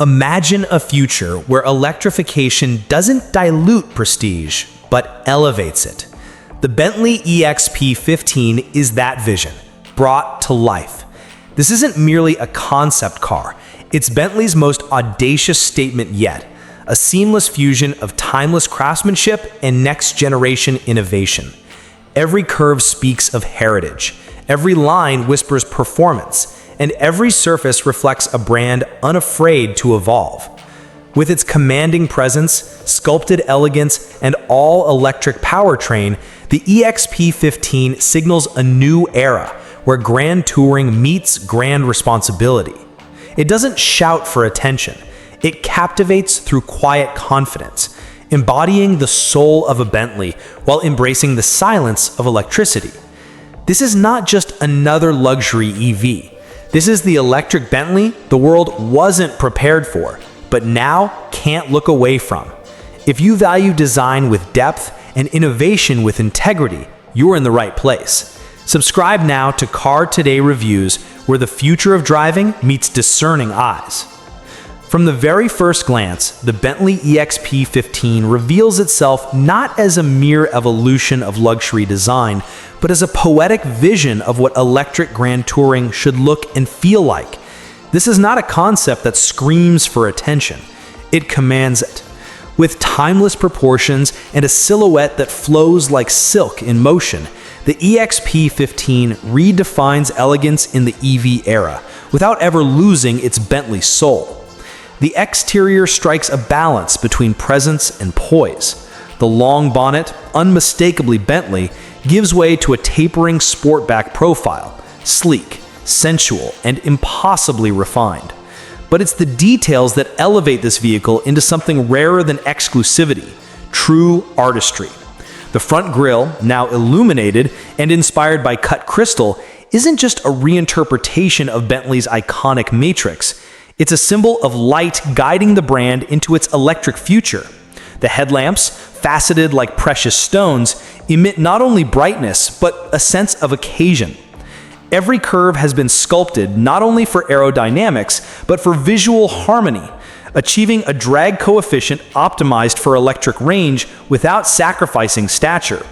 Imagine a future where electrification doesn't dilute prestige, but elevates it. The Bentley EXP 15 is that vision, brought to life. This isn't merely a concept car, it's Bentley's most audacious statement yet, a seamless fusion of timeless craftsmanship and next-generation innovation. Every curve speaks of heritage, every line whispers performance, and every surface reflects a brand unafraid to evolve. With its commanding presence, sculpted elegance, and all-electric powertrain, the EXP 15 signals a new era where grand touring meets grand responsibility. It doesn't shout for attention. It captivates through quiet confidence, embodying the soul of a Bentley while embracing the silence of electricity. This is not just another luxury EV. This is the electric Bentley the world wasn't prepared for, but now can't look away from. If you value design with depth and innovation with integrity, you're in the right place. Subscribe now to Car Today Reviews, where the future of driving meets discerning eyes. From the very first glance, the Bentley EXP 15 reveals itself not as a mere evolution of luxury design, but as a poetic vision of what electric grand touring should look and feel like. This is not a concept that screams for attention. It commands it. With timeless proportions and a silhouette that flows like silk in motion, the EXP 15 redefines elegance in the EV era without ever losing its Bentley soul. The exterior strikes a balance between presence and poise. The long bonnet, unmistakably Bentley, gives way to a tapering sportback profile, sleek, sensual, and impossibly refined. But it's the details that elevate this vehicle into something rarer than exclusivity, true artistry. The front grille, now illuminated and inspired by cut crystal, isn't just a reinterpretation of Bentley's iconic matrix. It's a symbol of light guiding the brand into its electric future. The headlamps, faceted like precious stones, emit not only brightness, but a sense of occasion. Every curve has been sculpted not only for aerodynamics, but for visual harmony, achieving a drag coefficient optimized for electric range without sacrificing stature.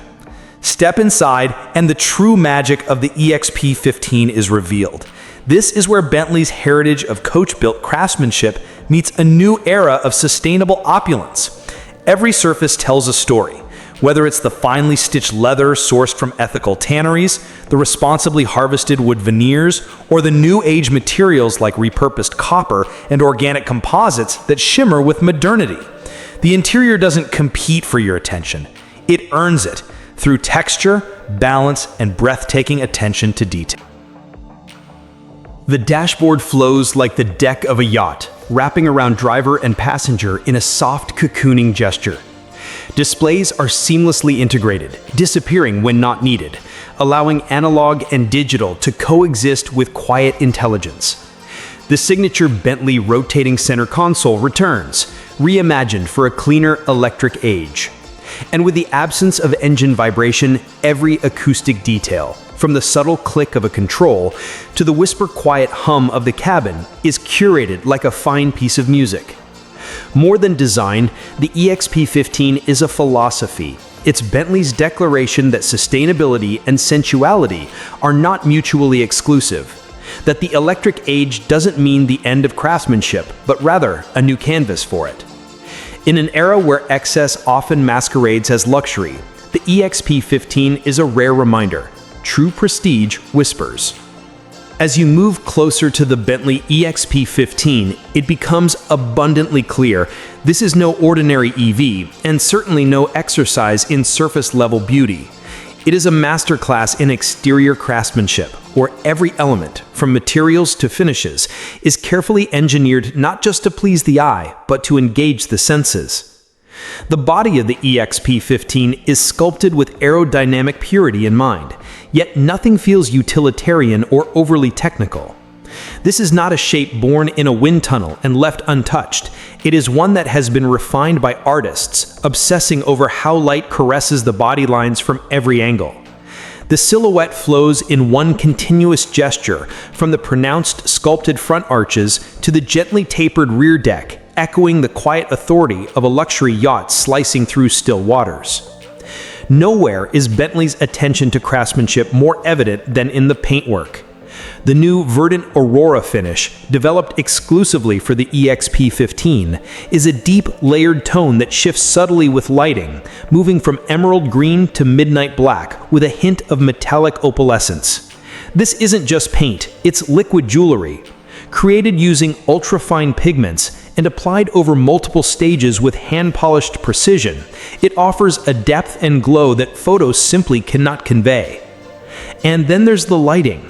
Step inside, and the true magic of the EXP 15 is revealed. This is where Bentley's heritage of coach-built craftsmanship meets a new era of sustainable opulence. Every surface tells a story, whether it's the finely stitched leather sourced from ethical tanneries, the responsibly harvested wood veneers, or the new-age materials like repurposed copper and organic composites that shimmer with modernity. The interior doesn't compete for your attention. It earns it through texture, balance, and breathtaking attention to detail. The dashboard flows like the deck of a yacht, wrapping around driver and passenger in a soft cocooning gesture. Displays are seamlessly integrated, disappearing when not needed, allowing analog and digital to coexist with quiet intelligence. The signature Bentley rotating center console returns, reimagined for a cleaner electric age. And with the absence of engine vibration, every acoustic detail, from the subtle click of a control to the whisper-quiet hum of the cabin, is curated like a fine piece of music. More than design, the EXP 15 is a philosophy. It's Bentley's declaration that sustainability and sensuality are not mutually exclusive, that the electric age doesn't mean the end of craftsmanship, but rather a new canvas for it. In an era where excess often masquerades as luxury, the EXP 15 is a rare reminder. True prestige whispers. As you move closer to the Bentley EXP 15, it becomes abundantly clear this is no ordinary EV, and certainly no exercise in surface-level beauty. It is a masterclass in exterior craftsmanship, where every element, from materials to finishes, is carefully engineered not just to please the eye, but to engage the senses. The body of the EXP 15 is sculpted with aerodynamic purity in mind, yet nothing feels utilitarian or overly technical. This is not a shape born in a wind tunnel and left untouched. It is one that has been refined by artists, obsessing over how light caresses the body lines from every angle. The silhouette flows in one continuous gesture, from the pronounced sculpted front arches to the gently tapered rear deck, echoing the quiet authority of a luxury yacht slicing through still waters. Nowhere is Bentley's attention to craftsmanship more evident than in the paintwork. The new Verdant Aurora finish, developed exclusively for the EXP15, is a deep, layered tone that shifts subtly with lighting, moving from emerald green to midnight black with a hint of metallic opalescence. This isn't just paint, it's liquid jewelry. Created using ultra-fine pigments and applied over multiple stages with hand-polished precision, it offers a depth and glow that photos simply cannot convey. And then there's the lighting.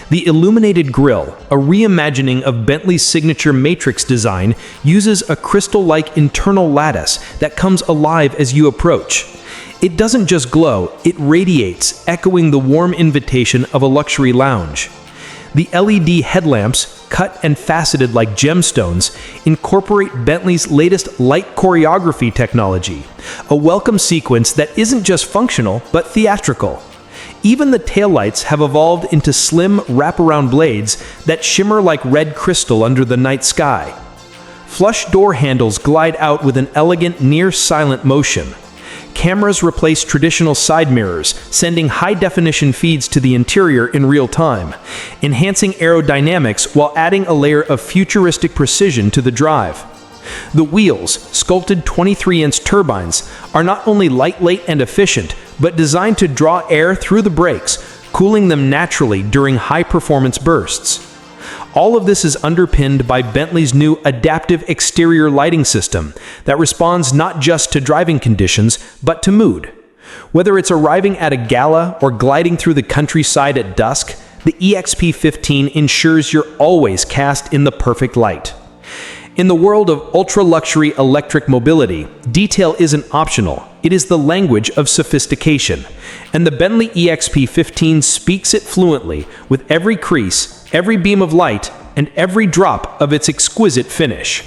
The illuminated grille, a reimagining of Bentley's signature matrix design, uses a crystal-like internal lattice that comes alive as you approach. It doesn't just glow, it radiates, echoing the warm invitation of a luxury lounge. The LED headlamps, cut and faceted like gemstones, incorporate Bentley's latest light choreography technology, a welcome sequence that isn't just functional, but theatrical. Even the taillights have evolved into slim wraparound blades that shimmer like red crystal under the night sky. Flush door handles glide out with an elegant, near-silent motion. Cameras replace traditional side mirrors, sending high-definition feeds to the interior in real time, enhancing aerodynamics while adding a layer of futuristic precision to the drive. The wheels, sculpted 23-inch turbines, are not only lightweight and efficient, but designed to draw air through the brakes, cooling them naturally during high-performance bursts. All of this is underpinned by Bentley's new adaptive exterior lighting system that responds not just to driving conditions, but to mood. Whether it's arriving at a gala or gliding through the countryside at dusk, the EXP15 ensures you're always cast in the perfect light. In the world of ultra-luxury electric mobility, detail isn't optional. It is the language of sophistication. And the Bentley EXP15 speaks it fluently with every crease, every beam of light, and every drop of its exquisite finish.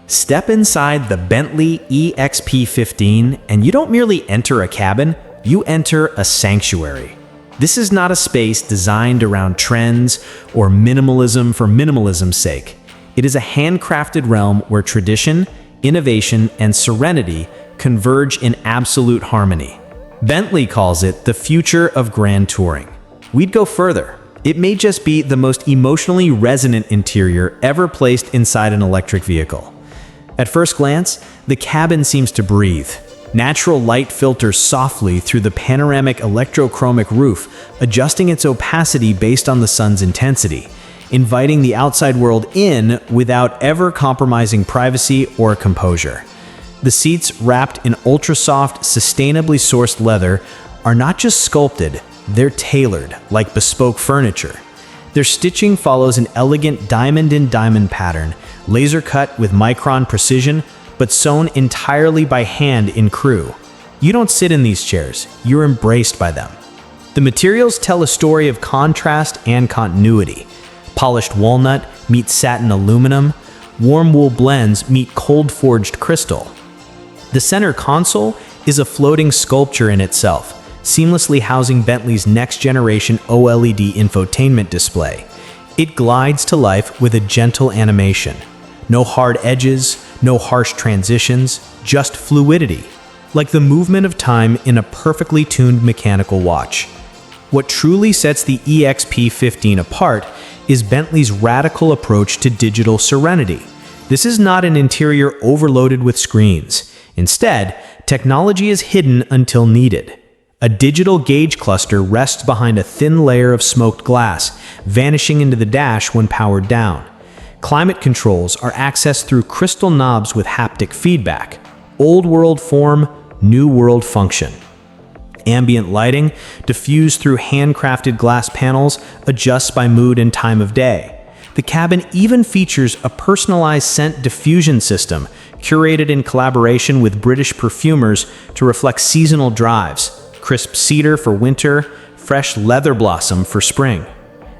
Step inside the Bentley EXP15 and you don't merely enter a cabin, you enter a sanctuary. This is not a space designed around trends or minimalism for minimalism's sake. It is a handcrafted realm where tradition, innovation, and serenity converge in absolute harmony. Bentley calls it the future of grand touring. We'd go further. It may just be the most emotionally resonant interior ever placed inside an electric vehicle. At first glance, the cabin seems to breathe. Natural light filters softly through the panoramic electrochromic roof, adjusting its opacity based on the sun's intensity, inviting the outside world in without ever compromising privacy or composure. The seats, wrapped in ultra-soft, sustainably sourced leather, are not just sculpted, they're tailored, like bespoke furniture. Their stitching follows an elegant diamond-in-diamond pattern, laser-cut with micron precision, but sewn entirely by hand in crew. You don't sit in these chairs, you're embraced by them. The materials tell a story of contrast and continuity. Polished walnut meets satin aluminum, warm wool blends meet cold-forged crystal. The center console is a floating sculpture in itself, seamlessly housing Bentley's next-generation OLED infotainment display. It glides to life with a gentle animation. No hard edges, no harsh transitions, just fluidity, like the movement of time in a perfectly tuned mechanical watch. What truly sets the EXP15 apart is Bentley's radical approach to digital serenity. This is not an interior overloaded with screens. Instead, technology is hidden until needed. A digital gauge cluster rests behind a thin layer of smoked glass, vanishing into the dash when powered down. Climate controls are accessed through crystal knobs with haptic feedback. Old world form, new world function. Ambient lighting, diffused through handcrafted glass panels, adjusts by mood and time of day. The cabin even features a personalized scent diffusion system, curated in collaboration with British perfumers to reflect seasonal drives: crisp cedar for winter, fresh leather blossom for spring.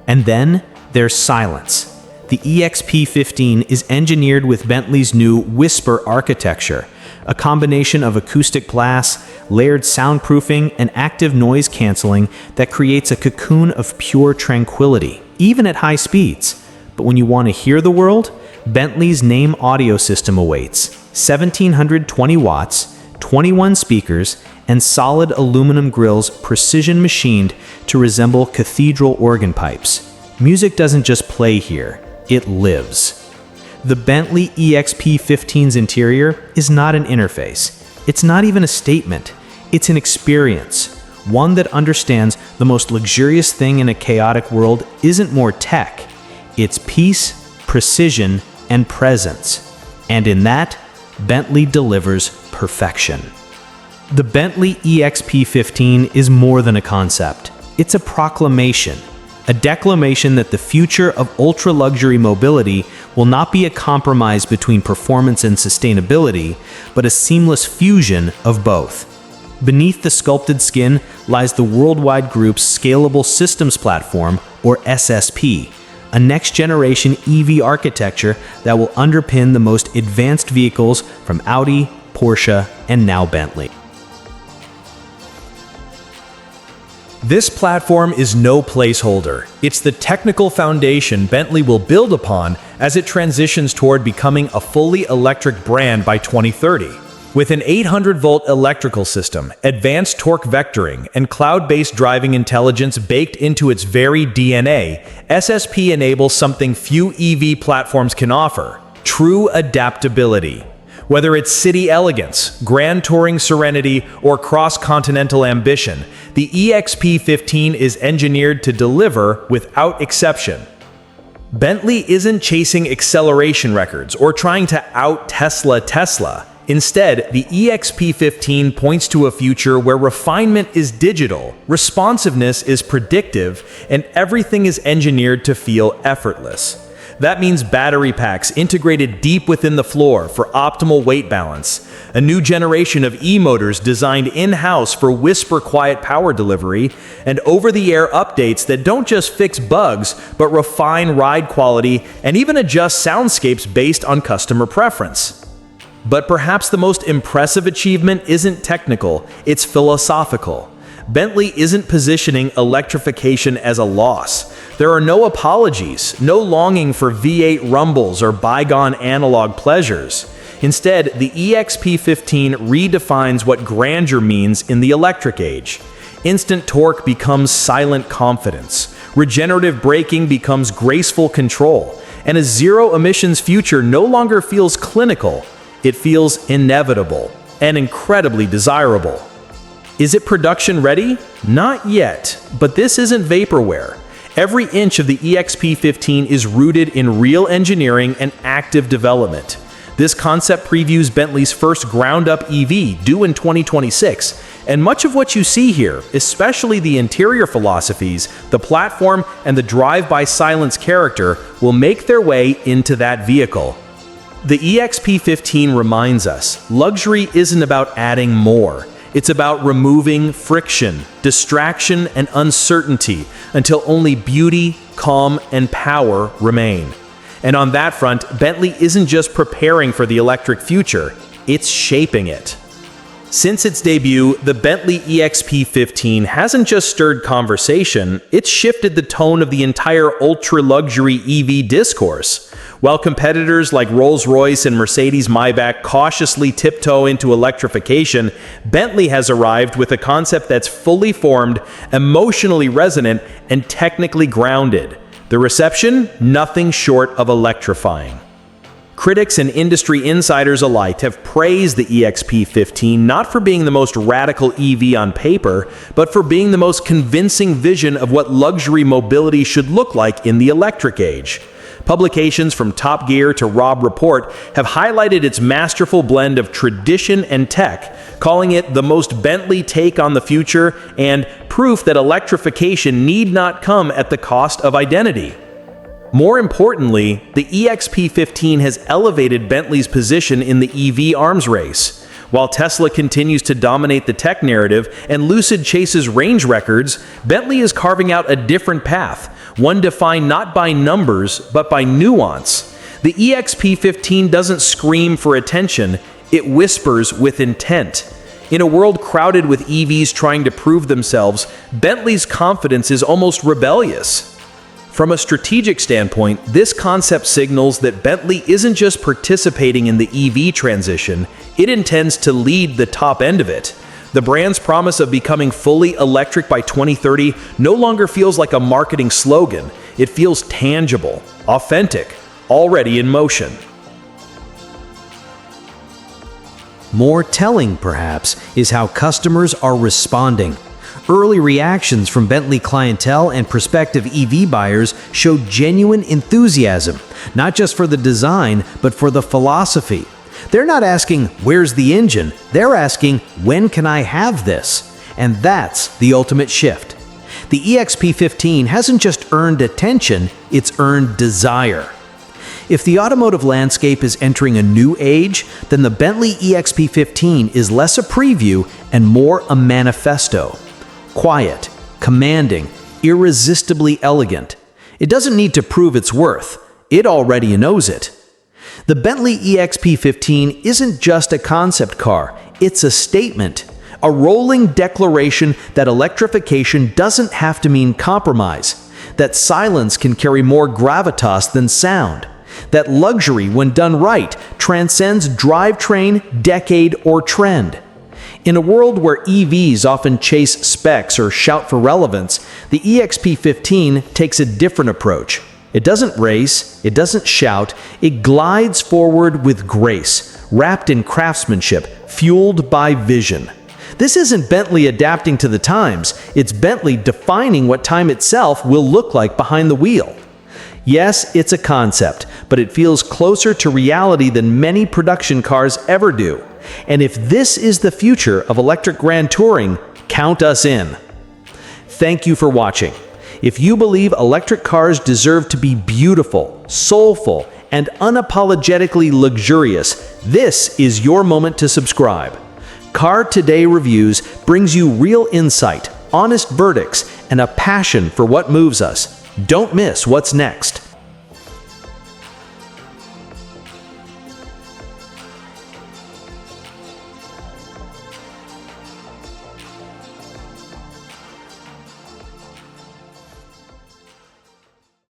And then there's silence. The EXP15 is engineered with Bentley's new Whisper architecture, a combination of acoustic glass, layered soundproofing, and active noise canceling that creates a cocoon of pure tranquility, even at high speeds. But when you want to hear the world, Bentley's Name audio system awaits. 1,720 watts, 21 speakers, and solid aluminum grills precision machined to resemble cathedral organ pipes. Music doesn't just play here, it lives. The Bentley EXP 15's interior is not an interface. It's not even a statement. It's an experience. One that understands the most luxurious thing in a chaotic world isn't more tech. It's peace, precision, and presence. And in that, Bentley delivers perfection. The Bentley EXP 15 is more than a concept. It's a proclamation. A declamation that the future of ultra-luxury mobility will not be a compromise between performance and sustainability, but a seamless fusion of both. Beneath the sculpted skin lies the Worldwide Group's Scalable Systems Platform, or SSP, a next-generation EV architecture that will underpin the most advanced vehicles from Audi, Porsche, and now Bentley. This platform is no placeholder. It's the technical foundation Bentley will build upon as it transitions toward becoming a fully electric brand by 2030. With an 800-volt electrical system, advanced torque vectoring, and cloud-based driving intelligence baked into its very DNA, SSP enables something few EV platforms can offer: true adaptability. Whether it's city elegance, grand touring serenity, or cross-continental ambition, the EXP 15 is engineered to deliver without exception. Bentley isn't chasing acceleration records or trying to out-Tesla. Instead, the EXP 15 points to a future where refinement is digital, responsiveness is predictive, and everything is engineered to feel effortless. That means battery packs integrated deep within the floor for optimal weight balance, a new generation of e-motors designed in-house for whisper-quiet power delivery, and over-the-air updates that don't just fix bugs, but refine ride quality and even adjust soundscapes based on customer preference. But perhaps the most impressive achievement isn't technical, it's philosophical. Bentley isn't positioning electrification as a loss. There are no apologies, no longing for V8 rumbles or bygone analog pleasures. Instead, the EXP 15 redefines what grandeur means in the electric age. Instant torque becomes silent confidence. Regenerative braking becomes graceful control. And a zero-emissions future no longer feels clinical. It feels inevitable and incredibly desirable. Is it production ready? Not yet, but this isn't vaporware. Every inch of the EXP 15 is rooted in real engineering and active development. This concept previews Bentley's first ground-up EV due in 2026, and much of what you see here, especially the interior philosophies, the platform, and the drive-by-silence character, will make their way into that vehicle. The EXP 15 reminds us, luxury isn't about adding more. It's about removing friction, distraction, and uncertainty until only beauty, calm, and power remain. And on that front, Bentley isn't just preparing for the electric future, it's shaping it. Since its debut, the Bentley EXP 15 hasn't just stirred conversation, it's shifted the tone of the entire ultra-luxury EV discourse. While competitors like Rolls-Royce and Mercedes-Maybach cautiously tiptoe into electrification, Bentley has arrived with a concept that's fully formed, emotionally resonant, and technically grounded. The reception? Nothing short of electrifying. Critics and industry insiders alike have praised the EXP 15 not for being the most radical EV on paper, but for being the most convincing vision of what luxury mobility should look like in the electric age. Publications from Top Gear to Robb Report have highlighted its masterful blend of tradition and tech, calling it the most Bentley take on the future and proof that electrification need not come at the cost of identity. More importantly, the EXP 15 has elevated Bentley's position in the EV arms race. While Tesla continues to dominate the tech narrative and Lucid chases range records, Bentley is carving out a different path, one defined not by numbers, but by nuance. The EXP 15 doesn't scream for attention, it whispers with intent. In a world crowded with EVs trying to prove themselves, Bentley's confidence is almost rebellious. From a strategic standpoint, this concept signals that Bentley isn't just participating in the EV transition, it intends to lead the top end of it. The brand's promise of becoming fully electric by 2030 no longer feels like a marketing slogan. It feels tangible, authentic, already in motion. More telling, perhaps, is how customers are responding. Early reactions from Bentley clientele and prospective EV buyers show genuine enthusiasm, not just for the design, but for the philosophy. They're not asking, "Where's the engine?" They're asking, "When can I have this?" And that's the ultimate shift. The EXP 15 hasn't just earned attention, it's earned desire. If the automotive landscape is entering a new age, then the Bentley EXP 15 is less a preview and more a manifesto. Quiet, commanding, irresistibly elegant. It doesn't need to prove its worth. It already knows it. The Bentley EXP 15 isn't just a concept car, it's a statement. A rolling declaration that electrification doesn't have to mean compromise, that silence can carry more gravitas than sound, that luxury, when done right, transcends drivetrain, decade, or trend. In a world where EVs often chase specs or shout for relevance, the EXP 15 takes a different approach. It doesn't race, it doesn't shout, it glides forward with grace, wrapped in craftsmanship, fueled by vision. This isn't Bentley adapting to the times, it's Bentley defining what time itself will look like behind the wheel. Yes, it's a concept, but it feels closer to reality than many production cars ever do. And if this is the future of electric grand touring, count us in. Thank you for watching. If you believe electric cars deserve to be beautiful, soulful, and unapologetically luxurious, this is your moment to subscribe. Car Today Reviews brings you real insight, honest verdicts, and a passion for what moves us. Don't miss what's next.